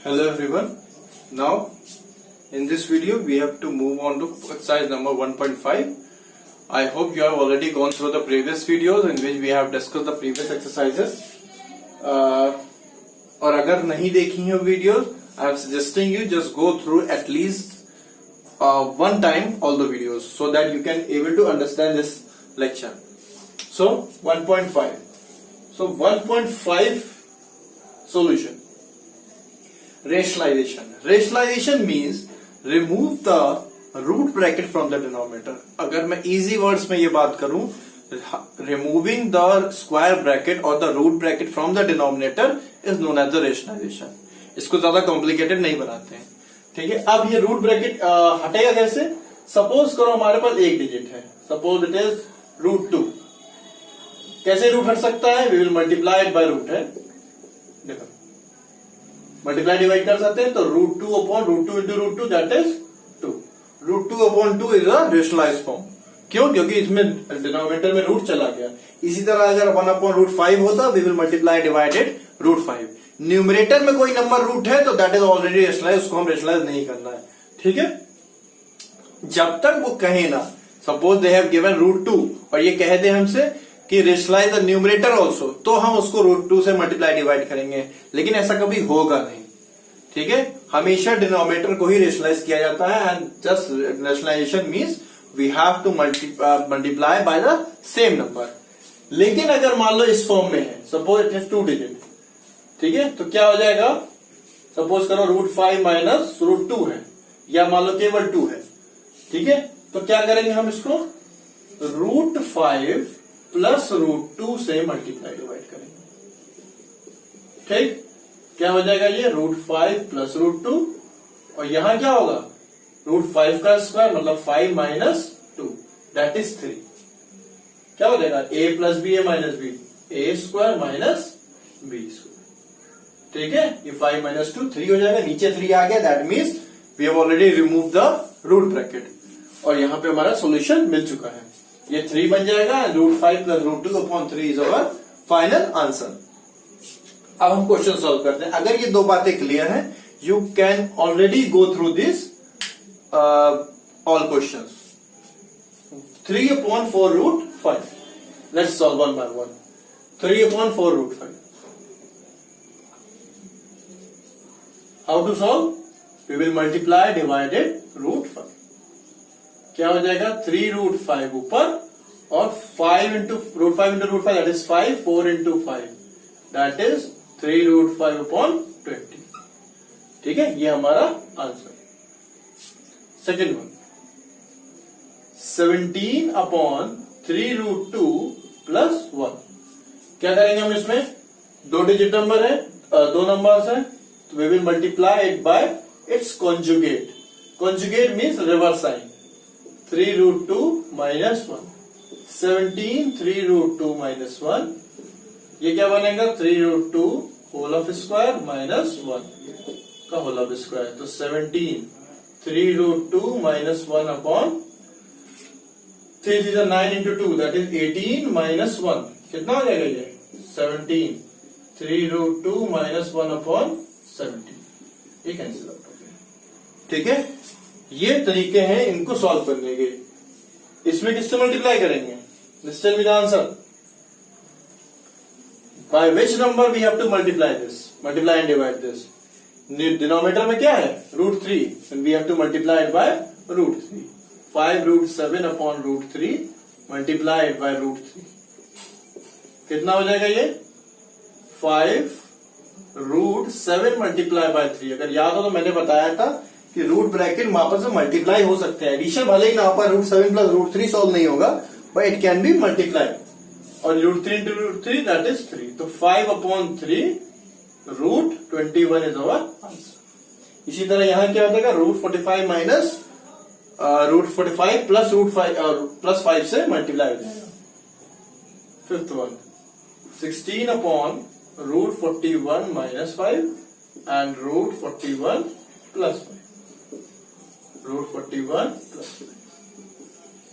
Hello everyone. Now in this video we have to move on to exercise number 1.5. I hope you have already gone through the previous videos in which we have discussed the previous exercises. और अगर नहीं देखी है videos, I am suggesting you just go through at least one time all the videos so that you can able to understand this lecture. So 1.5. So 1.5 solution. Rationalization. Rationalization means remove the root bracket from the denominator. अगर मैं easy words में ये बात करूं, removing the square bracket or the root bracket from the denominator is known as the rationalization. इसको ज्यादा complicated नहीं बनाते हैं, ठीक है। अब ये root bracket हटेगा कैसे? Suppose करो हमारे पास एक डिजिट है, suppose it is √2. कैसे रूट हट सकता है? We will multiply it by root है, देखो मल्टीप्लाई डिवाइड कर सकते हैं, तो √2 upon √2 into √2 that is 2. √2 upon 2 is a rationalised form. क्यों? क्योंकि इसमें डिनोमिनेटर में रूट चला गया. इसी तरह अगर 1 अपॉन √5 होता, we will multiply divided √5. Numerator में कोई नंबर रूट है तो दैट इज ऑलरेडी रेशनलाइज, उसको हम रेशनलाइज नहीं करना है, ठीक है। जब तक वो कहे ना, सपोज दे हैव गिवन √2 और ये कह दे हमसे कि रेशनलाइज द न्यूमरेटर ऑल्सो, तो हम उसको √2 से मल्टीप्लाई डिवाइड करेंगे, लेकिन ऐसा कभी होगा नहीं, ठीक है। हमेशा डिनोमिनेटर को ही रेशनलाइज किया जाता है and just rationalisation means we have to multiply by the same number. लेकिन अगर मान लो इस फॉर्म में है, सपोज इट इज 2 डिजिट, ठीक है, तो क्या हो जाएगा? सपोज करो √5 माइनस √2 है, या मान लो केवल 2 है, ठीक है, तो क्या करेंगे हम इसको? √5 प्लस √2 से मल्टीप्लाई डिवाइड करेंगे, ठीक। क्या हो जाएगा ये? √5 प्लस √2, और यहां क्या होगा? √5 का स्क्वायर मतलब 5 माइनस 2 दैट इज 3. क्या हो जाएगा? a plus b a minus b, a square minus b square, ठीक है। ये 5 माइनस 2 3 हो जाएगा, नीचे 3 आ गया, that means we have already remove the root bracket, और यहां पे हमारा सोल्यूशन मिल चुका है. ये 3 बन जाएगा, √5 plus √2 upon 3 is our final answer. अब हम क्वेश्चन सॉल्व करते हैं. अगर ये दो बातें क्लियर हैं, you can already go through this all questions. 3 upon 4√5. Let's solve one by one. 3 upon 4√5. How to solve? We will multiply divided √5. क्या हो जाएगा? 3√5 ऊपर और 5 into √5 into √5 that is 5, 4 into 5 that is 3√5 upon 20, ठीक है। ये हमारा answer. Second one, 17 upon 3√2 plus 1. क्या करेंगे हम इसमें? दो डिजिट नंबर है, दो नंबर्स है, तो we will multiply it by its conjugate. Conjugate means reverse sign. 3√2 minus 1. 17 3√2 minus 1. ये क्या बनेगा? 3√2 होल ऑफ स्क्वायर माइनस 1 का होल ऑफ स्क्वायर. तो 17 3√2 minus 1 upon 3 is 9 into 2 that is 18 minus 1. कितना हो जाएगा ये? 17 3√2 माइनस 1 अपॉन 17. ये कैंसिल आउट हो गया, ठीक है। ये तरीके हैं इनको सॉल्व करने के. इसमें किससे मल्टीप्लाई करेंगे? Let's tell me the answer. By which number we have to multiply this? Multiply and divide this. Denominator में क्या है? √3. And we have to multiply it by √3. 5√7 upon √3 multiply it by √3. कितना हो जाएगा ये? 5√7 multiply by 3. अगर याद हो तो मैंने बताया था कि रूट ब्रैकेट वापस से मल्टीप्लाई हो सकते हैं. एडिशन भले ही ना हो पाए, √7 प्लस √3 सॉल्व नहीं होगा, but it can be multiply. और √3 इंटू √3 दैट इज 3. तो 5 अपॉन 3 √21 इज अवर आंसर. इसी तरह यहां क्या हो जाएगा? √45 माइनस √45 प्लस प्लस 5 से मल्टीप्लाई हो जाएगा. Fifth one, 16 upon √41 minus 5 and √41 plus 5. √41 plus 5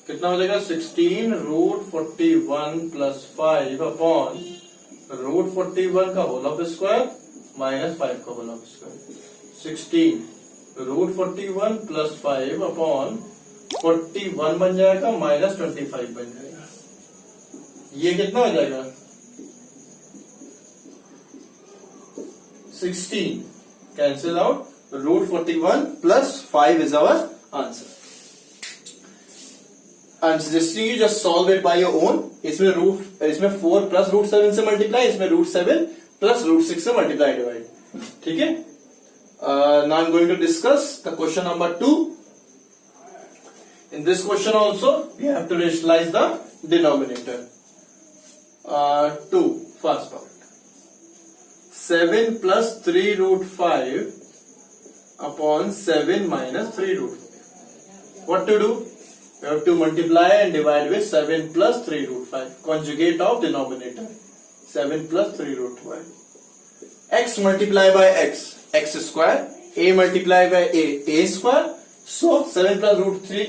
कितना हो जाएगा? 16 √41 प्लस 5 अपॉन √41 का होल ऑफ स्क्वायर माइनस 5 का whole of square. 16 root 41 plus 5 upon 41 बन जाएगा माइनस 25 बन जाएगा। ये कितना हो जाएगा 16 cancel out, root 41 plus 5 is our answer. I am suggesting you just solve it by your own. इसमें 4 प्लस रूट 7 से मल्टीप्लाई, इसमें रूट 7 प्लस रूट 6 से मल्टीप्लाई डिवाइड। ठीक है, now I am going to discuss the question number 2। In this question also, we have to rationalize the denominator. 2, first part. 7 plus 3 root 5 upon 7 minus 3 root 5. What to do? We have to multiply and divide with 7 plus 3 root 5. Conjugate of denominator. 7 plus 3 root 5. X multiply by x, x square. A multiply by a square. So 7 plus root 3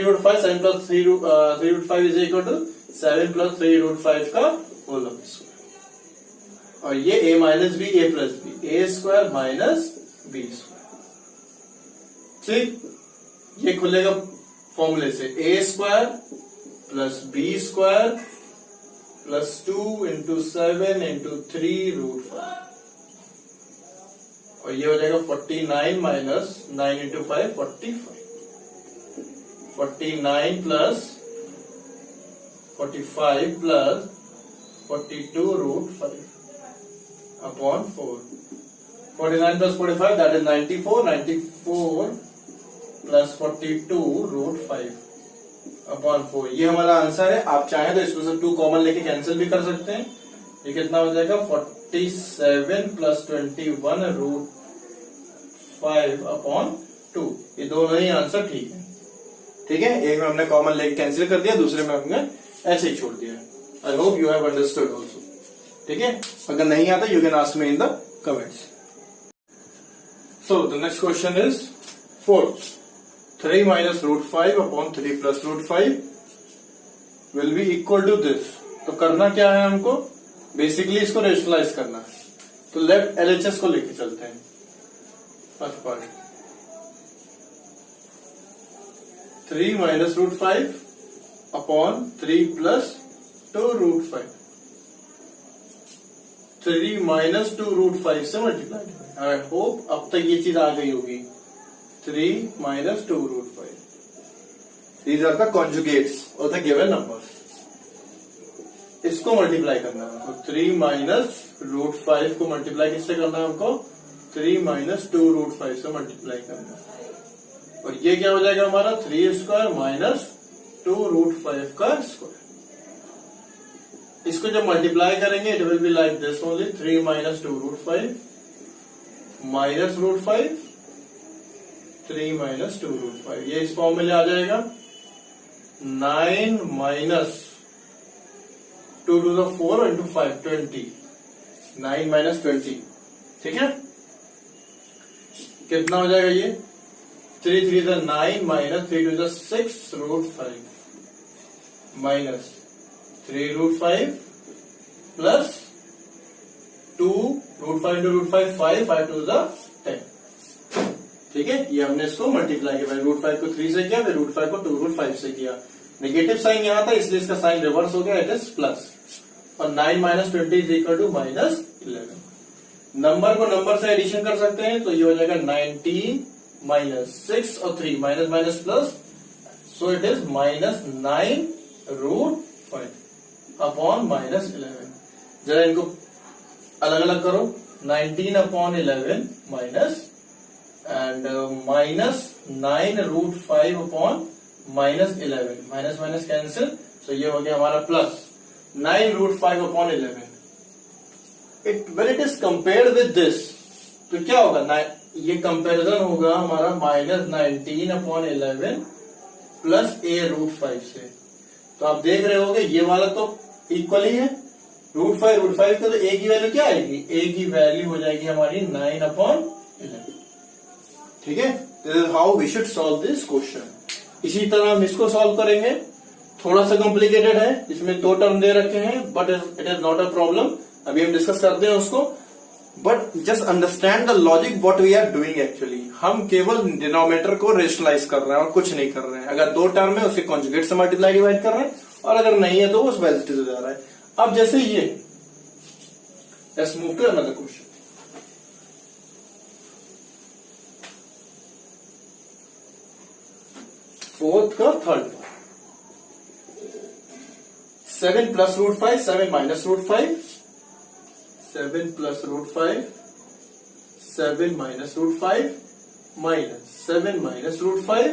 root 5, 7 plus 3 root 5 is equal to 7 plus 3 root 5 का whole square. और ये a minus b, a plus b, a square minus b square. ठीक, ये खुलेगा फॉर्मूले से a square plus B square plus 2 into 7 into 3 root 5, और ये हो जाएगा 49 minus 9 into 5 45, 49 plus 45 plus 42 root 5 upon 4। 49 plus 45 that is 94, 94 plus 42 root 5 upon 4। ये हमारा आंसर है। आप चाहें तो इसमें से 2 कॉमन लेके कैंसिल भी कर सकते हैं। ये कितना हो जाएगा 47 प्लस 21 रूट 5 अपॉन 2। ये दोनों ही आंसर ठीक है। ठीक है, एक में हमने कॉमन लेके कैंसिल कर दिया, दूसरे में हमने ऐसे ही छोड़ दिया। I hope you have understood also. ठीक है, अगर नहीं आता you can ask me in the comments. So the next question is 4। 3 minus root 5 upon 3 plus root 5 will be equal to this. तो करना क्या है हमको, बेसिकली इसको रेशनलाइज करना है। तो लेफ्ट एलएचएस को लेके चलते हैं। First part 3 minus root 5 upon 3 plus 2 root 5। 3 minus 2 root 5 से मल्टीप्लाई। आई होप अब तक ये चीज आ गई होगी। 3 minus 2 root 5, these are the conjugates of the given numbers. इसको मल्टीप्लाई करना है हमको। 3 माइनस रूट 5 को मल्टीप्लाई किससे करना है हमको, 3 माइनस 2 रूट 5 से मल्टीप्लाई करना है। और ये क्या हो जाएगा हमारा 3 स्क्वायर माइनस 2 रूट 5 का स्क्वायर। इसको जब मल्टीप्लाई करेंगे it will be like this only. 3 minus 2 root 5 minus root 5, 3 minus 2 root 5। ये इस फॉर्म में ले आ जाएगा। 9 minus 2 to the 4 into 5 20, 9 minus 20। ठीक है, कितना हो जाएगा ये 3 3 the 9 minus 3 to the 6 root 5 minus 3 root 5 plus 2 root 5 into root 5 5 5 to the 10। ठीक है, ये हमने इसको मल्टीप्लाई किया। रूट 5 को 3 से किया, फिर रूट 5 को 2 रूट 5 से किया। नेगेटिव साइन यहां था इसलिए इसका साइन रिवर्स हो गया, इट इज प्लस। और 9 minus 20 is equal to minus 11। Number को नंबर से एडिशन कर सकते हैं, तो ये हो जाएगा 19 माइनस 6 और 3 minus minus plus, so it is minus 9 root 5 upon minus 11। जरा इनको अलग अलग करो। 19 upon 11 minus and minus 9 root 5 upon minus 11, minus minus cancel, so ये हो गया हमारा plus 9 root 5 upon 11। when it is compared with this, तो क्या होगा, ये कंपैरिजन होगा हमारा minus 19 upon 11 plus a root 5 से। तो आप देख रहे होगे ये वाला तो इक्वल ही है। रूट 5 का तो a की वैल्यू क्या आएगी, a की वैल्यू हो जाएगी हमारी 9 अपॉन 11। ठीक है, this is how we should solve this question. इसी तरह हम इसको सॉल्व करेंगे। थोड़ा सा कॉम्प्लिकेटेड है, इसमें 2 टर्म दे रखे हैं, but it is not a problem. अभी हम डिस्कस करते हैं उसको। But just understand the logic what we are doing actually. हम केवल डिनोमिनेटर को रेशनलाइज कर रहे हैं और कुछ नहीं कर रहे हैं। अगर दो टर्म है उसे कॉन्जुगेट से मल्टीप्लाई डिवाइड कर रहे हैं, और अगर नहीं है तो वो वेजिटेटिव हो जा रहा है। अब जैसे ये, let's move to another question. Fourth का third, 7 plus root 5, 7 minus root 5, 7 plus root 5, 7 minus root 5, minus 7 minus root 5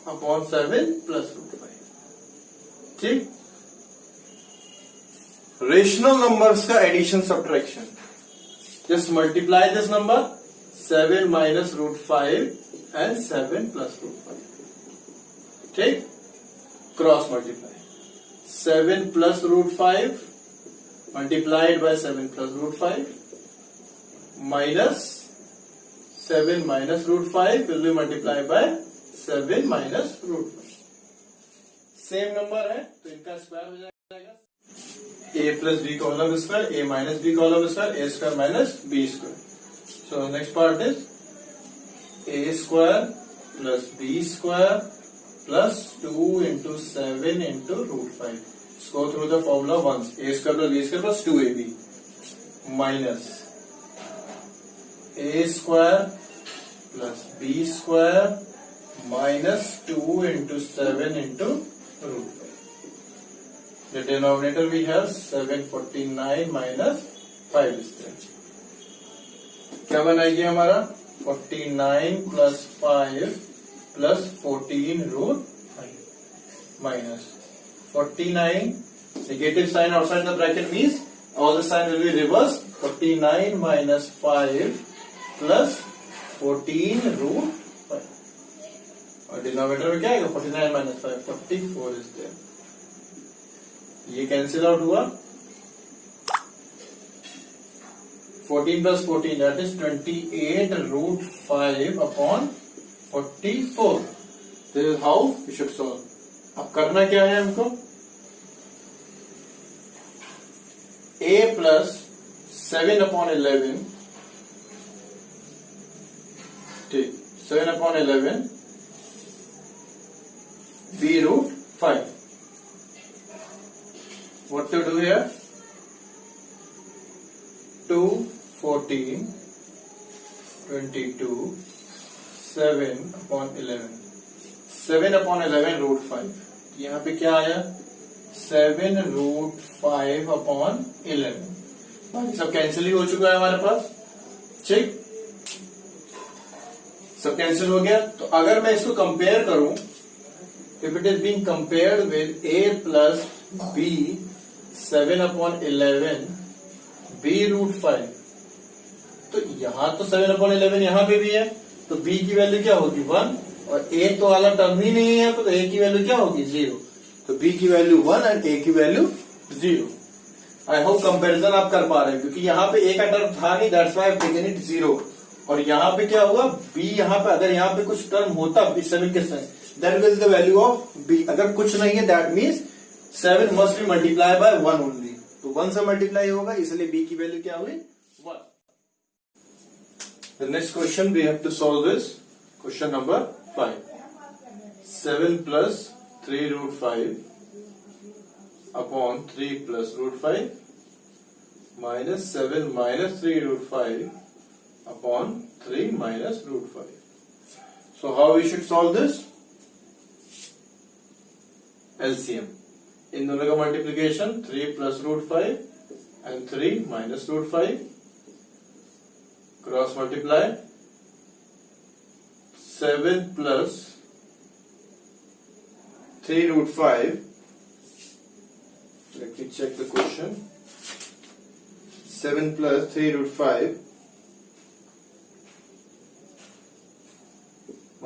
upon 7 plus root 5। ठीक, रेशनल नंबर्स का addition subtraction. Just multiply this number 7 minus root 5 and 7 plus root 5। ठीक, cross multiply 7 plus root 5 multiplied by 7 plus root 5 minus 7 minus root 5 will be multiplied by 7 minus root 5। Same number है तो इनका square हो जाएगा a plus b का whole square, a minus b का whole square, a square minus b square. So next part is a square plus B square plus 2 into 7 into root 5। Go through the formula once. A square plus b square plus 2ab minus a square plus b square minus 2 into 7 into root 5. The denominator we have 749 minus 5 square। क्या बनाएगी हमारा 49 plus 5 plus 14 root 5 minus 49, negative sign outside the bracket means all the sign will be reversed। 49 minus 5 plus 14 root 5, और denominator में क्या आएगा 49 minus 5, 44 is there। ये cancel out हुआ, 14 plus 14 that is 28 root 5 upon 44। This is how we should solve। अब करना क्या है हमको, a प्लस 7 अपॉन 11, ठीक 7 upon 11 b root 5। What to do here, 2 14 22 7 upon 11, 7 upon 11 root 5। यहाँ पे क्या आया 7 रूट 5 अपॉन 11। बाकी सब कैंसिल ही हो चुका है हमारे पास। ठीक, सब कैंसिल हो गया। तो अगर मैं इसको कंपेयर करूं, if it is being compared with a plus b 7 upon 11 b root 5, तो यहां तो 7 अपॉन 11 यहां पे भी है, तो b की वैल्यू क्या होगी 1, और a तो वाला टर्म ही नहीं है, तो a की वैल्यू क्या होगी 0। तो b की वैल्यू 1 एंड a की वैल्यू 0। आई होप कंपैरिजन आप कर पा रहे हैं, क्योंकि यहाँ पे a का टर्म था नहीं, that's why I have taken it 0। और यहाँ पे क्या हुआ b, यहाँ पे अगर यहाँ पे कुछ टर्म होता 7 के साथ, then will the value of b। अगर कुछ नहीं है that means 7 must be multiply by 1 only, तो 1 से मल्टीप्लाई होगा, इसलिए b की वैल्यू क्या हुई 1। The next question we have to solve is question number 5। 7 plus 3 root 5 upon 3 plus root 5 minus 7 minus 3 root 5 upon 3 minus root 5। So how we should solve this? LCM। इन दोनों का multiplication 3 plus root 5 and 3 minus root 5, cross multiply 7 plus 3 root 5, let me check the question, 7 plus 3 root 5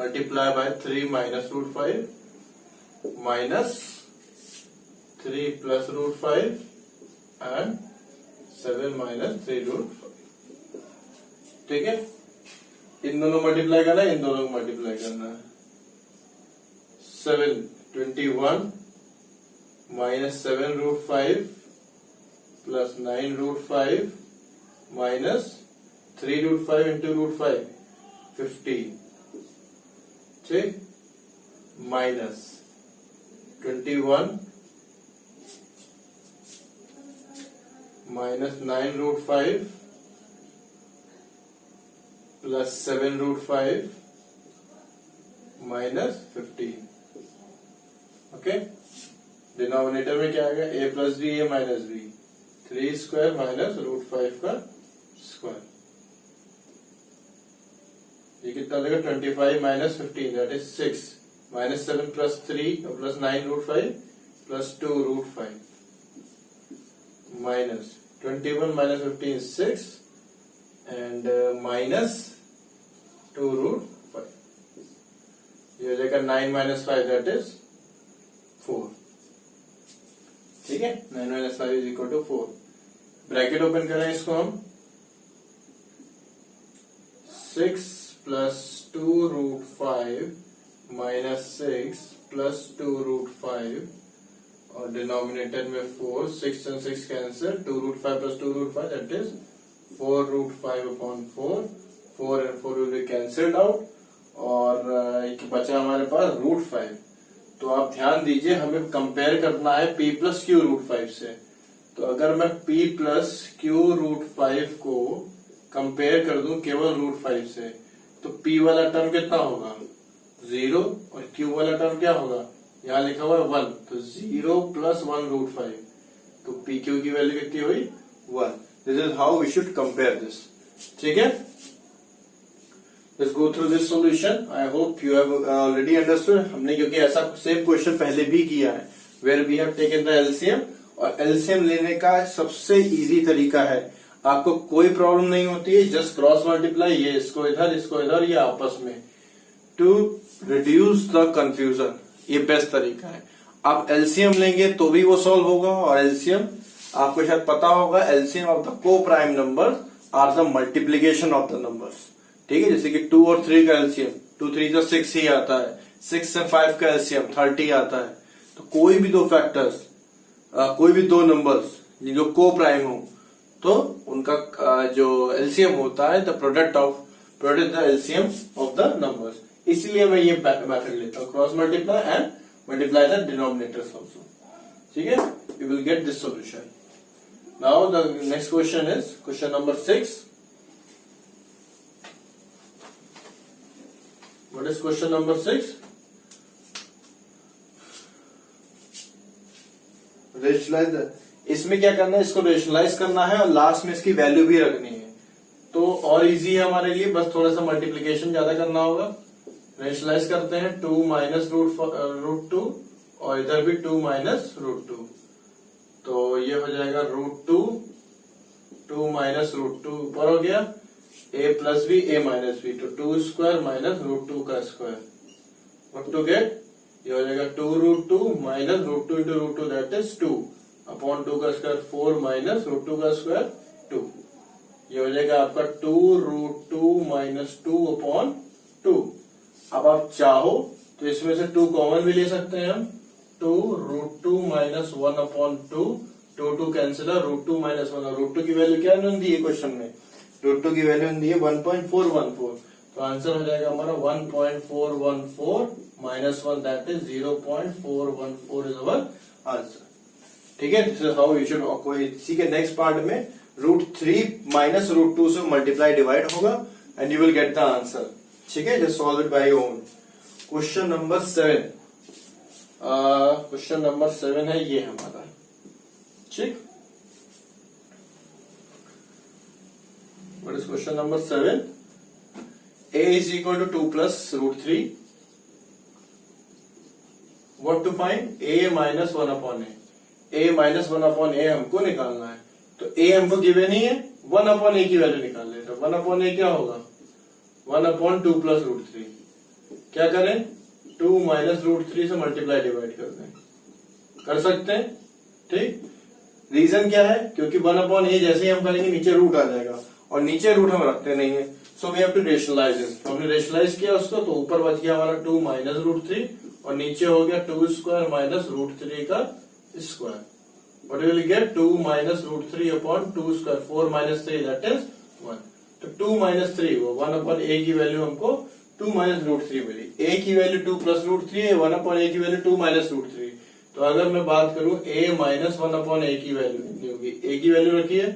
multiply by 3 minus root 5 minus 3 plus root 5 and 7 minus 3 root 5। ठीक है, इन दोनों multiply करना है, इन दोनों को multiply करना है। 7 21 minus 7 root 5 plus 9 root 5 minus 3√5 into √5 15, ठीक, minus 21 minus 9√5 plus 7√5 minus 15। Okay, denominator में क्या आ गया, a plus b a minus b, 3 square minus √5 का स्क्वायर। ये कितना देगा, 25 minus 15 that is 6, minus 7 plus 3 plus 9√5 plus 2√5 minus 21 minus 15 6 and minus 2√5। ये हो जाएगा 9 माइनस 5 दैट इज 4। ठीक है, 9 minus 5 is equal to 4। Bracket open करें इसको हम, 6 प्लस 2√5 माइनस 6 प्लस 2√5 और डिनोमिनेटर में 4, 6 and 6 cancel, 2√5 plus 2√5 that is 4√5 upon 4, 4 and 4 will be cancelled out और एक बचा हमारे पास √5। तो आप ध्यान दीजिए, हमें कंपेयर करना है p प्लस क्यू √5 से। तो अगर मैं p प्लस क्यू √5 को कंपेयर कर दूं केवल √5 से, तो p वाला टर्म कितना होगा, 0, और q वाला टर्म क्या होगा, यहाँ लिखा हुआ है 1, तो 0 प्लस 1√5, तो p q की वैल्यू कितनी हुई, 1। This is how we should compare this. ठीक है, Let's go through this solution. I hope you have already understood. हमने क्योंकि ऐसा सेम क्वेश्चन पहले भी किया है, where we have taken the LCM, और LCM लेने का सबसे इजी तरीका है, आपको कोई प्रॉब्लम नहीं होती है, जस्ट क्रॉस मल्टीप्लाई, ये इसको इधर ये आपस में, टू रिड्यूस द कंफ्यूजन, ये बेस्ट तरीका है। आप LCM लेंगे तो भी वो सॉल्व होगा, और LCM आपको शायद पता होगा, LCM of the coprime number are the multiplication of the numbers. ठीक है, जैसे कि 2 और 3 का एलसीएम 2 3 जो 6 ही आता है, 6 से 5 का एलसीएम 30 आता है। तो कोई भी दो फैक्टर्स, कोई भी दो नंबर्स जो को प्राइम हो, तो उनका जो एलसीएम होता है the product the LCM of the numbers. इसलिए मैं ये मेथड लेता हूँ, cross multiply and multiply the denominators also. ठीक है, you will get this solution. Now the next question is question number 6। What is question number 6? Rationalise, इसमें क्या करना है, इसको रेशनलाइज करना है और लास्ट में इसकी वैल्यू भी रखनी है, तो और इजी है हमारे लिए, बस थोड़ा सा मल्टीप्लीकेशन ज्यादा करना होगा। रेशनलाइज करते हैं, 2 माइनस √2 और इधर भी 2 माइनस √2, तो ये हो जाएगा √2, 2 माइनस √2 ऊपर हो गया, a plus b a minus b, तो 2 स्क्वायर माइनस √2 का स्क्वायर, व्हाट टू गेट, ये हो जाएगा 2√2 minus √2 into √2 that is 2 upon 2 का स्क्वायर 4 माइनस √2 का स्क्वायर 2। ये हो जाएगा आपका 2√2 माइनस 2 अपॉन 2। अब आप चाहो तो इसमें से 2 कॉमन भी ले सकते हैं हम, 2√2 माइनस 1 अपॉन 2, 2 कैंसिल, √2 माइनस 1, √2 की वैल्यू क्या दी है क्वेश्चन में, √2 की वैल्यू दी है 1.414, तो आंसर हो जाएगा हमारा 1.414 minus 1 that is 0.414 is our answer. ठीक है, this is how you should, कोई इसी के नेक्स्ट पार्ट में √3 माइनस √2 से मल्टीप्लाई डिवाइड होगा and you will get the answer. ठीक है, just solve it by your own. Question number 7, question number 7 है ये हमारा। ठीक, what is question number 7? A is equal to 2 plus √3. What to find? A minus 1 upon A. A minus 1 upon A हमको निकालना है, तो A हमको given ही है, 1 upon A की वैल्यू निकाल लेते हैं। 1 upon A क्या होगा, 1 upon 2 plus √3। क्या करें, 2 माइनस √3 से मल्टीप्लाई डिवाइड कर दें, कर सकते हैं। ठीक, रीजन क्या है, क्योंकि 1 upon A जैसे ही हम करेंगे नीचे रूट आ जाएगा, और नीचे रूट हम रखते नहीं है, so we have to rationalise this. हमने रेशनलाइज किया उसको, तो ऊपर बच गया हमारा 2 माइनस √3 और नीचे हो गया 2 स्क्वायर माइनस √3 का square. What will get, 2 minus √3 upon 2 square, 4 minus 3 that is 1। तो 2 माइनस 3 हुआ, 1 अपॉन ए की वैल्यू हमको 2 माइनस रूट 3 मिली। ए की वैल्यू 2 प्लस रूट 3 है, 1 अपॉन ए की वैल्यू 2 माइनस रूट 3। तो अगर मैं बात करूं ए माइनस 1 अपॉन ए की वैल्यू कितनी होगी, ए की वैल्यू रखी है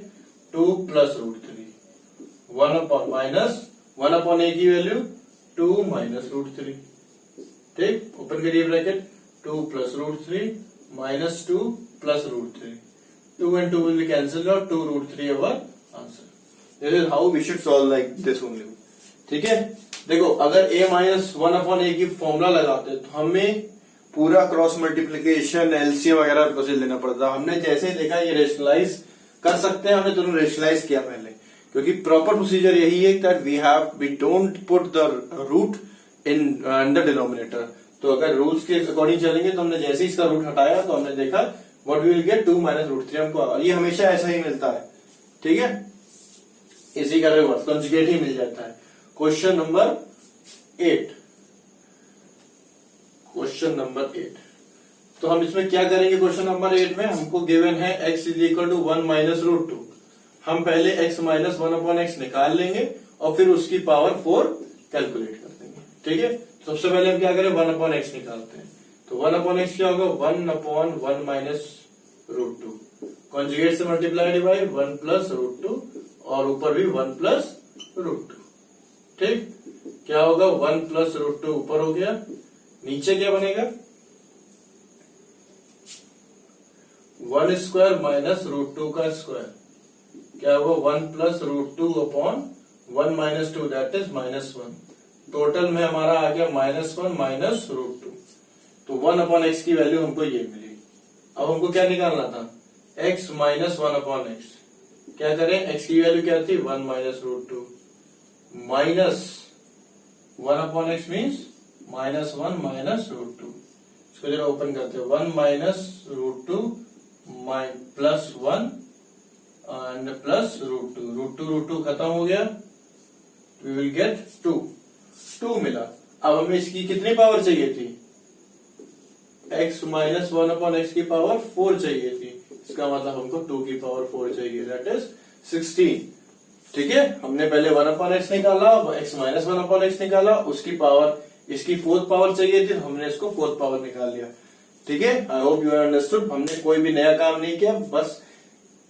2 plus root 3, 1 upon minus 1 upon a की वैल्यू 2 माइनस रूट 3। ठीक, ओपन करिए bracket, 2 plus root 3 minus 2 plus root 3, 2 and 2 will be cancelled out, 2 root 3 our answer. This is how we should solve like this only. ठीक है, देखो अगर a minus 1 upon a की formula लगाते तो हमें पूरा क्रॉस मल्टीप्लीकेशन एलसीएम वगैरह प्रोसीजर लेना पड़ता। हमने जैसे ही देखा ये रेशनलाइज कर सकते हैं, हमने तुरंत रेशनलाइज किया पहले, क्योंकि प्रॉपर प्रोसीजर यही है that we don't put the root in the denominator. तो अगर रूल्स के अकॉर्डिंग चलेंगे तो हमने जैसे ही इसका रूट हटाया तो हमने देखा what we will get 2 minus root 3 हमको, ये हमेशा ऐसा ही मिलता है। ठीक है, इसी का रिवर्स कंजुगेट ही मिल जाता है। क्वेश्चन नंबर 8, क्वेश्चन नंबर 8, तो हम इसमें क्या करेंगे? क्वेश्चन नंबर 8 में हमको गिवन है x is equal to 1 minus root 2। हम पहले x माइनस 1 अपॉन एक्स निकाल लेंगे और फिर उसकी पावर 4 कैलकुलेट कर देंगे। ठीक है, सबसे पहले हम क्या करें, 1 अपॉन एक्स निकालते हैं। तो 1 अपॉन एक्स क्या होगा, 1 अपॉन 1 माइनस रूट 2, कॉन्जुगेट से मल्टीप्लाई डिवाइड 1 प्लस रूट 2 और ऊपर भी 1 प्लस रूट 2। ठीक, क्या होगा, 1 प्लस रूट 2 ऊपर हो गया, नीचे क्या बनेगा 1 स्क्वायर माइनस रूट 2 का स्क्वायर, क्या होगा 1 plus root 2 upon 1 minus 2 that is minus 1। Total में हमारा आ गया माइनस 1 माइनस रूट 2। तो 1 अपॉन एक्स की वैल्यू हमको ये मिली। अब हमको क्या निकालना था, x माइनस 1 अपॉन एक्स। क्या करें, x की वैल्यू क्या थी 1 minus root 2 minus 1 upon x means minus 1 minus root 2। इसको जरा ओपन करते हैं, 1 minus root 2 plus 1 and plus root 2, root 2 खत्म हो गया, वी विल गेट 2 मिला। अब हमें इसकी कितनी पावर चाहिए थी, x माइनस 1 अपॉन एक्स की पावर 4 चाहिए थी। इसका मतलब हमको 2 की पावर 4 चाहिए, दैट इज 16। ठीक है, हमने पहले 1 अपॉन एक्स निकाला, x माइनस 1 अपॉन एक्स निकाला, उसकी पावर इसकी 4th पावर चाहिए थी, हमने इसको 4th पावर निकाल लिया। ठीक है, आई होप यू अंडरस्टूड। हमने कोई भी नया काम नहीं किया, बस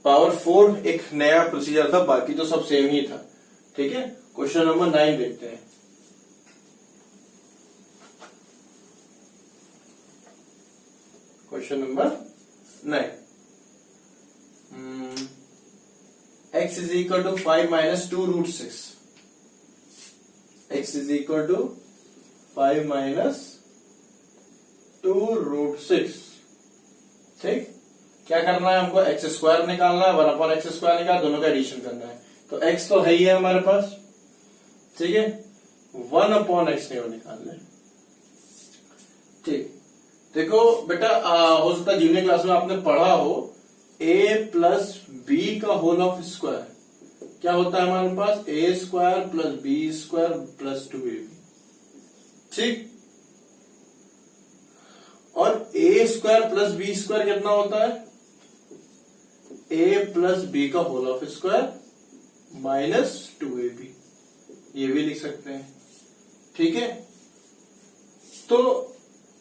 पावर 4 एक नया प्रोसीजर था, बाकी तो सब सेम ही था। ठीक है, क्वेश्चन नंबर 9 देखते हैं। Question number 9, x is equal to 5 minus 2 root 6। x is equal to 5 minus 2 root 6। ठीक, क्या करना है हमको, एक्स स्क्वायर निकालना है, 1 अपॉन एक्स स्क्वायर निकाल, दोनों का एडिशन करना है। तो x तो है ही है हमारे पास, ठीक है, 1 अपॉन एक्स नहीं निकालना है। ठीक, देखो बेटा, हो सकता है जूनियर क्लास में आपने पढ़ा हो a प्लस बी का होल ऑफ स्क्वायर क्या होता है हमारे पास, a square plus B square plus 2ab। ठीक, और a square plus B square कितना होता है, a प्लस बी का whole of square minus 2ab, ये भी लिख सकते हैं। ठीक है, तो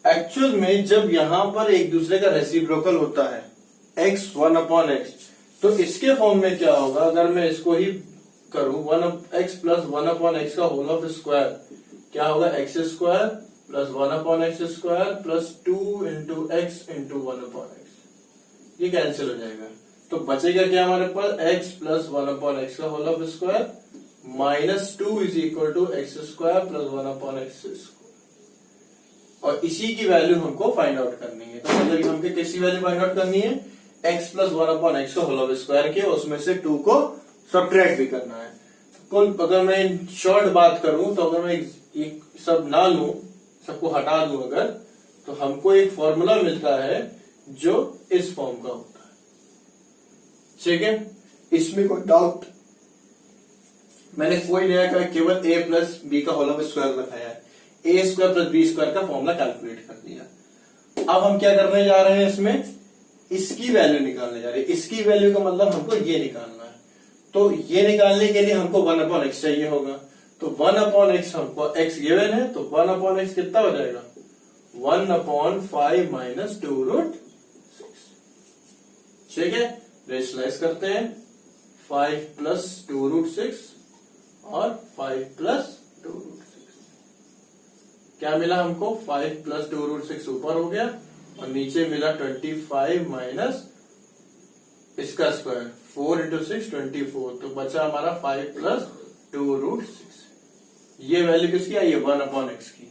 एक्चुअल में जब यहां पर एक दूसरे का रेसिप्रोकल होता है x 1 अपॉन एक्स, तो इसके फॉर्म में क्या होगा, अगर मैं इसको ही करूं 1x प्लस 1 अपॉन एक्स का होल ऑफ स्क्वायर, क्या होगा x square plus 1 upon x square plus 2 into x into 1 upon x, ये कैंसिल हो जाएगा। तो बचेगा क्या हमारे पास, x प्लस 1 अपॉन एक्स का whole of square minus 2 is equal to x square plus 1 upon x square, और इसी की वैल्यू हमको फाइंड आउट करनी है। तो मतलब हमको किसी वैल्यू फाइंड आउट करनी है, x प्लस 1 अपॉन एक्स का होल ऑफ स्क्वायर के, उसमें से 2 को सब्ट्रैक्ट भी करना है। तो अगर मैं शॉर्ट बात करूं, तो अगर मैं एक सब ना लूं, सबको हटा दूं अगर, तो हमको एक फॉर्मूला मिलता है जो इस फॉर्म का होता है। ठीक है, इसमें कोई डाउट, मैंने कोई नया का केवल a प्लस बी का होल ऑफ स्क्वायर लगाया है, a square plus B square का फॉर्मूला कैलकुलेट कर दिया। अब हम क्या करने जा रहे हैं, इसमें इसकी वैल्यू निकालने जा रहे हैं। इसकी वैल्यू का मतलब हमको ये निकालना है। तो ये निकालने के लिए हमको 1/x चाहिए होगा, तो 1/x हमको x गिवन है, तो 1/x कितना हो जाएगा 1/5 माइनस 2√6। ठीक है, रेशनलाइज करते हैं 5 प्लस 2√6 और 5 प्लस 2√6 क्या मिला हमको 5 प्लस 2√6 ऊपर हो गया और नीचे मिला 25 माइनस इसका स्क्वायर 4 इंटू 6 24, तो बचा हमारा 5 प्लस 2√6। ये वैल्यू किसकी आई है 1/x की,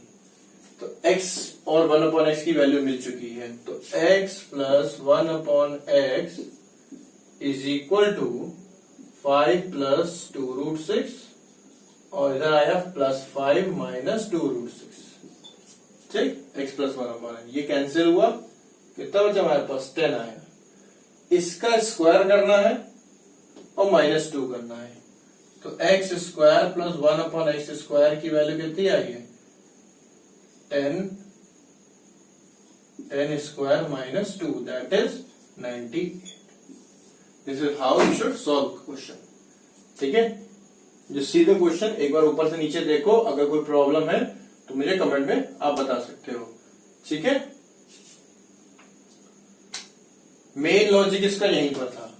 तो x और 1/x की वैल्यू मिल चुकी है, तो x plus 1/x is equal to 5 plus 2√6 और इधर आया प्लस 5 माइनस 2√6। ठीक, x प्लस 1/x ये कैंसिल हुआ, कितना बचा हमारे पास 10 आया। इसका स्क्वायर करना है और -2 करना है, तो x square plus 1/x square की वैल्यू कितनी आई है 10 square minus 2 that is 98। This is how you should solve question. ठीक है, जो सीधे क्वेश्चन एक बार ऊपर से नीचे देखो, अगर कोई प्रॉब्लम है तो मुझे कमेंट में आप बता सकते हो। ठीक है, मेन लॉजिक इसका यहीं पर था,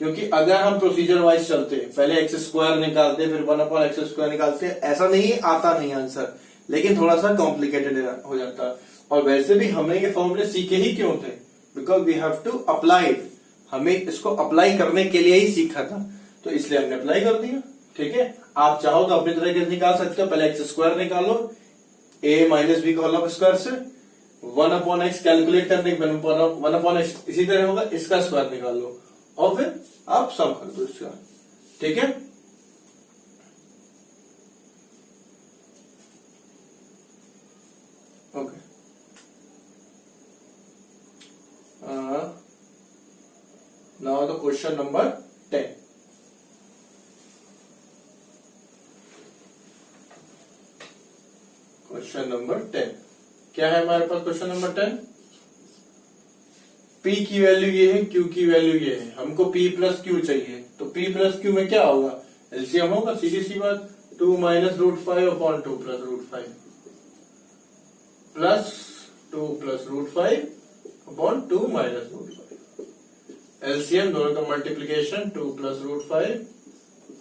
क्योंकि अगर हम प्रोसीजर वाइज चलते पहले एक्स स्क्वायर निकालते फिर 1/x स्क्वायर निकालते, ऐसा नहीं आता नहीं आंसर, लेकिन थोड़ा सा कॉम्प्लिकेटेड हो जाता। और वैसे भी हमने ये फॉर्मूले सीखे ही क्यों थे, because we have to apply, हमें इसको अप्लाई करने के लिए ही सीखा था, तो इसलिए हमने अप्लाई कर दिया। ठीक है, आप चाहो तो अपनी तरीके से निकाल सकते हो, पहले एक्स स्क्वायर निकालो a माइनस बी का होल स्क्वायर से 1/x कैलकुलेट करने के 1/x इसी तरह होगा, इसका स्क्वायर निकाल लो और फिर आप सम कर दो इसका। ठीक है, okay. Now the question number 10। Question number 10 क्या है हमारे पास? क्वेश्चन नंबर 10, P की वैल्यू ये है, Q की वैल्यू ये है, हमको P प्लस Q चाहिए, तो P प्लस Q में क्या होगा? एलसीएम होगा, सीधी सी बात, 2 minus √5 upon 2 plus √5 plus 2 plus √5 upon 2 minus √5। LCM दोनों का मल्टीप्लीकेशन 2 प्लस √5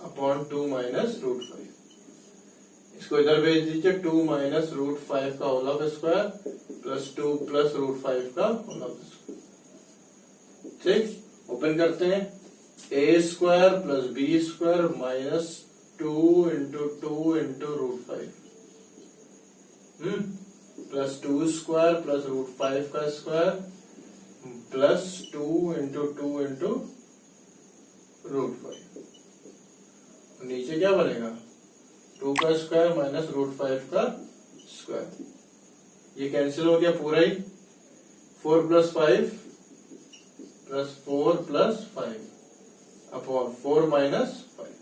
अपॉन 2 माइनस √5। इसको इधर भेज दीजिए, 2 माइनस √5 का whole of square plus 2 plus √5 का होल ऑफ स्क्वायर। ठीक, ओपन करते हैं, a square plus B square minus 2 into 2 into √5 plus 2 square plus √5 का स्क्वायर प्लस 2 इंटू 2 इंटू √5। नीचे क्या बनेगा? 2 का स्क्वायर माइनस √5 का स्क्वायर, ये कैंसिल हो गया पूरा ही। 4 plus 5 plus 4 plus 5 upon 4 minus 5।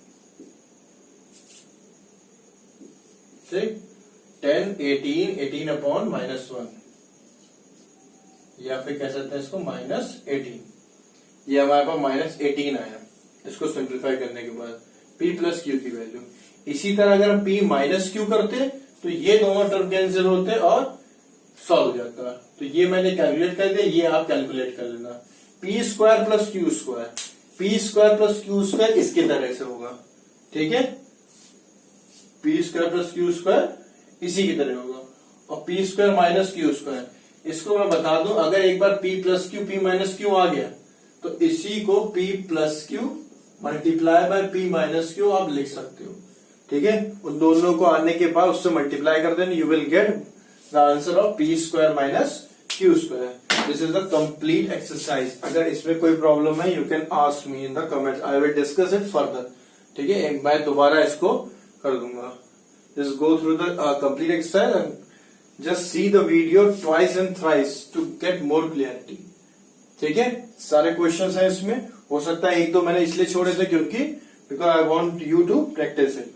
ठीक, 10 18 अपॉन -1, या फिर कह सकते हैं इसको -18। ये हमारे पास -18 आया, इसको सिंप्लीफाई करने के बाद P प्लस Q की वैल्यू। इसी तरह अगर हम P माइनस Q करते तो ये दोनों टर्म कैंसिल होते और सॉल्व हो जाता। तो ये मैंने कैलकुलेट कर दिया, ये आप कैलकुलेट कर लेना। P square plus Q square, P square plus Q square इसकी तरह से होगा। ठीक है, P square plus Q square इसी की तरह होगा, और P square minus Q square, इसको मैं बता दूं, अगर एक बार P plus Q P minus Q आ गया तो इसी को P plus Q multiply by P minus Q आप लिख सकते हो। ठीक है, उन दोनों को आने के बाद उससे मल्टीप्लाई कर देना, you will get the answer of P square minus Q square. This is the complete exercise. अगर इसमें कोई प्रॉब्लम है you can ask me in the comments, I will discuss it further. ठीक है, मैं दोबारा इसको कर दूंगा। Just go through the complete exercise and just see the video twice and thrice to get more clarity. ठीक है, सारे क्वेश्चंस हैं इसमें, हो सकता है एक दो मैंने इसलिए छोड़े थे क्योंकि because I want you to practise it.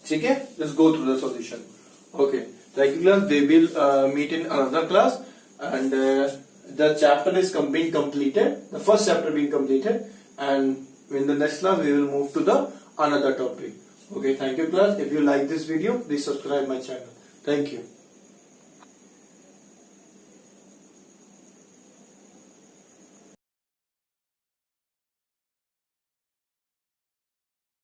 ठीक है, just go through the solution. Okay, thank you class, we will meet in another class and the chapter is being completed, the first chapter being completed, and In the next class, we will move to the another topic. Okay, thank you class. If you like this video, please subscribe my channel. Thank you.